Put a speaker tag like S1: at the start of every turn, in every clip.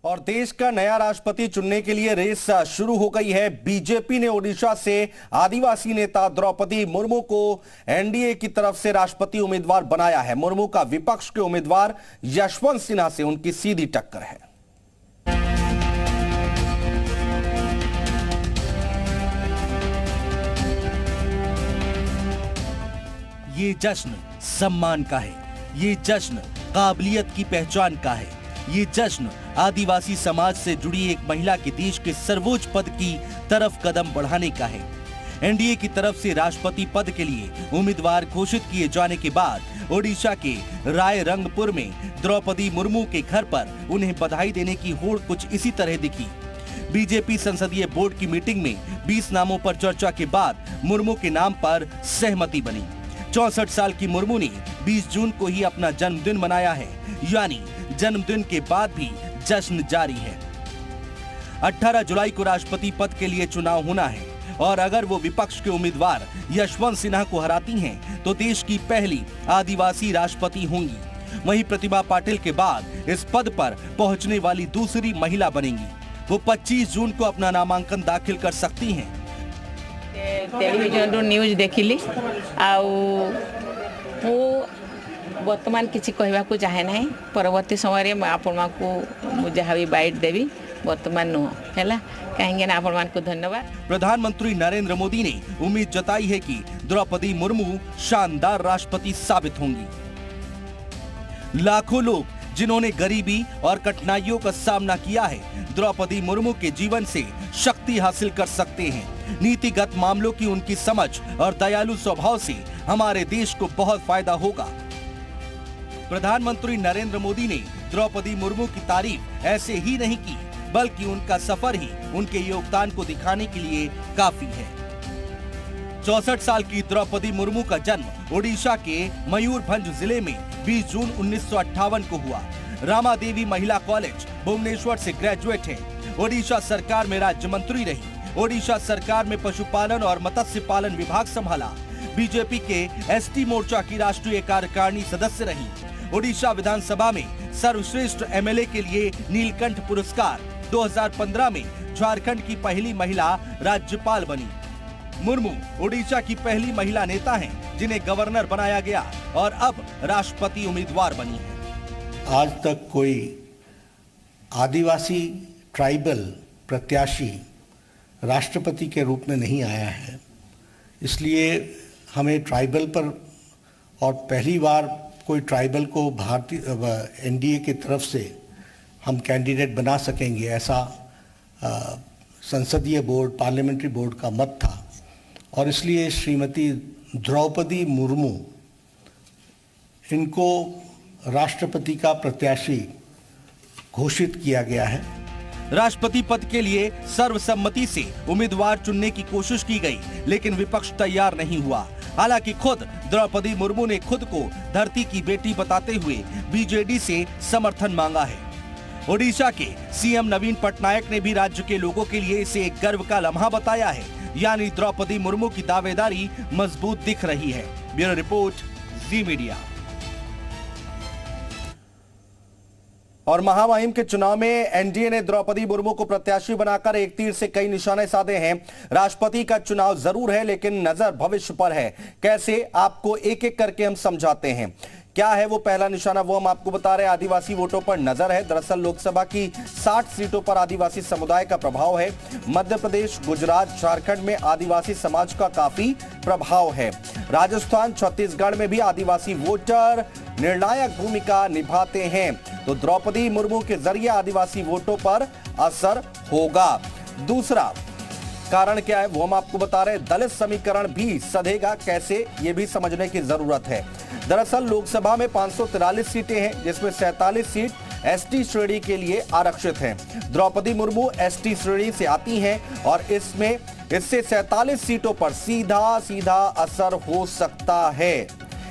S1: और देश का नया राष्ट्रपति चुनने के लिए रेस शुरू हो गई है। बीजेपी ने ओडिशा से आदिवासी नेता द्रौपदी मुर्मू को एनडीए की तरफ से राष्ट्रपति उम्मीदवार बनाया है। मुर्मू का विपक्ष के उम्मीदवार यशवंत सिन्हा से उनकी सीधी टक्कर है। ये जश्न सम्मान का है, ये जश्न काबिलियत की पहचान का है, ये जश्न आदिवासी समाज से जुड़ी एक महिला के देश के सर्वोच्च पद की तरफ कदम बढ़ाने का है। एनडीए की तरफ से राष्ट्रपति पद के लिए उम्मीदवार घोषित किए जाने के बाद ओडिशा के रायरंगपुर में द्रौपदी मुर्मू के घर पर उन्हें बधाई देने की होड़ कुछ इसी तरह दिखी। बीजेपी संसदीय बोर्ड की मीटिंग में 20 नामों पर चर्चा के बाद मुर्मू के नाम पर सहमति बनी। 64 साल की मुर्मू ने 20 जून को ही अपना जन्मदिन मनाया है, यानी जन्मदिन के बाद भी जश्न जारी है। 18 जुलाई को राष्ट्रपति पद के लिए चुनाव होना है और अगर वो विपक्ष के उम्मीदवार यशवंत सिन्हा को हराती हैं, तो देश की पहली आदिवासी राष्ट्रपति होंगी। वहीं प्रतिभा पाटिल के बाद इस पद पर पहुंचने वाली दूसरी महिला बनेंगी। वो 25 जून को अपना नामांकन दाखिल कर सकती हैं।
S2: टेलीविजन न्यूज देखिली वर्तमान किसी कहवाक चाहे ना। परवर्ती समय आपण को जहाँ भी बाइट देवी वर्तमान नुह है कहेंगे ना। आपण को धन्यवाद।
S1: प्रधानमंत्री नरेंद्र मोदी ने उम्मीद जताई है कि द्रौपदी मुर्मू शानदार राष्ट्रपति साबित होंगी। लाखों लोग जिन्होंने गरीबी और कठिनाइयों का सामना किया है, द्रौपदी मुर्मू के जीवन से शक्ति हासिल कर सकते हैं। नीतिगत मामलों की उनकी समझ और दयालु स्वभाव से हमारे देश को बहुत फायदा होगा। प्रधानमंत्री नरेंद्र मोदी ने द्रौपदी मुर्मू की तारीफ ऐसे ही नहीं की, बल्कि उनका सफर ही उनके योगदान को दिखाने के लिए काफी है। 64 साल की द्रौपदी मुर्मू का जन्म ओडिशा के मयूरभंज जिले में 20 जून 1958 को हुआ। रामा देवी महिला कॉलेज भुवनेश्वर से ग्रेजुएट है। ओडिशा सरकार में राज्य मंत्री रही। ओडिशा सरकार में पशुपालन और मत्स्य पालन विभाग संभाला। बीजेपी के एसटी मोर्चा की राष्ट्रीय कार्यकारिणी सदस्य रही। ओडिशा विधानसभा में सर्वश्रेष्ठ एमएलए के लिए नीलकंठ पुरस्कार। 2015 में झारखंड की पहली महिला राज्यपाल बनी। मुर्मू ओडिशा की पहली महिला नेता हैं, जिन्हें गवर्नर बनाया गया और अब राष्ट्रपति उम्मीदवार बनी है।
S3: आज तक कोई आदिवासी ट्राइबल प्रत्याशी राष्ट्रपति के रूप में नहीं आया है, इसलिए हमें ट्राइबल पर और पहली बार कोई ट्राइबल को भारतीय एनडीए की तरफ से हम कैंडिडेट बना सकेंगे, ऐसा संसदीय बोर्ड पार्लियामेंट्री बोर्ड का मत था। और इसलिए श्रीमती द्रौपदी मुर्मू इनको राष्ट्रपति का प्रत्याशी घोषित किया गया है।
S1: राष्ट्रपति पद के लिए सर्वसम्मति से उम्मीदवार चुनने की कोशिश की गई, लेकिन विपक्ष तैयार नहीं हुआ। हालांकि खुद द्रौपदी मुर्मू ने खुद को धरती की बेटी बताते हुए बीजेडी से समर्थन मांगा है। ओडिशा के सीएम नवीन पटनायक ने भी राज्य के लोगों के लिए इसे एक गर्व का लम्हा बताया है, यानी द्रौपदी मुर्मू की दावेदारी मजबूत दिख रही है। ब्यूरो रिपोर्ट, जी मीडिया। और महामहिम के चुनाव में एनडीए ने द्रौपदी मुर्मू को प्रत्याशी बनाकर एक तीर से कई निशाने साधे हैं। राष्ट्रपति का चुनाव जरूर है, लेकिन नजर भविष्य पर है। कैसे, आपको एक एक करके हम समझाते हैं। क्या है वो पहला निशाना, वो हम आपको बता रहे हैं। आदिवासी वोटों पर नजर है। दरअसल लोकसभा की 60 सीटों पर आदिवासी समुदाय का प्रभाव है। मध्य प्रदेश, गुजरात, झारखंड में आदिवासी समाज का काफी प्रभाव है। राजस्थान, छत्तीसगढ़ में भी आदिवासी वोटर निर्णायक भूमिका निभाते हैं। तो द्रौपदी मुर्मू के जरिए आदिवासी वोटों पर असर होगा। दूसरा कारण क्या है, वो हम आपको बता रहे हैं। दलित समीकरण भी सधेगा। कैसे, ये भी समझने की जरूरत है। दरअसल लोकसभा में 543 सीटें हैं, जिसमें 47 सीट एसटी श्रेणी के लिए आरक्षित हैं। द्रौपदी मुर्मू एसटी श्रेणी से आती हैं और इससे 47 सीटों पर सीधा असर हो सकता है।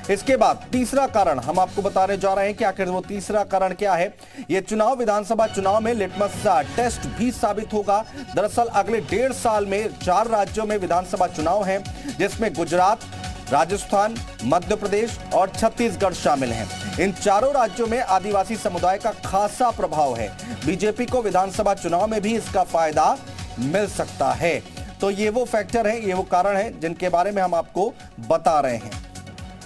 S1: इसके बाद तीसरा कारण हम आपको बताने जा रहे हैं कि आखिर वो तीसरा कारण क्या है। ये चुनाव विधानसभा चुनाव में लिटमस टेस्ट भी साबित होगा। दरअसल अगले 1.5 साल में 4 राज्यों में विधानसभा चुनाव हैं, जिसमें गुजरात, राजस्थान, मध्य प्रदेश और छत्तीसगढ़ शामिल हैं। इन चारों राज्यों में आदिवासी समुदाय का खासा प्रभाव है। बीजेपी को विधानसभा चुनाव में भी इसका फायदा मिल सकता है। तो ये वो फैक्टर है, ये वो कारण है जिनके बारे में हम आपको बता रहे हैं।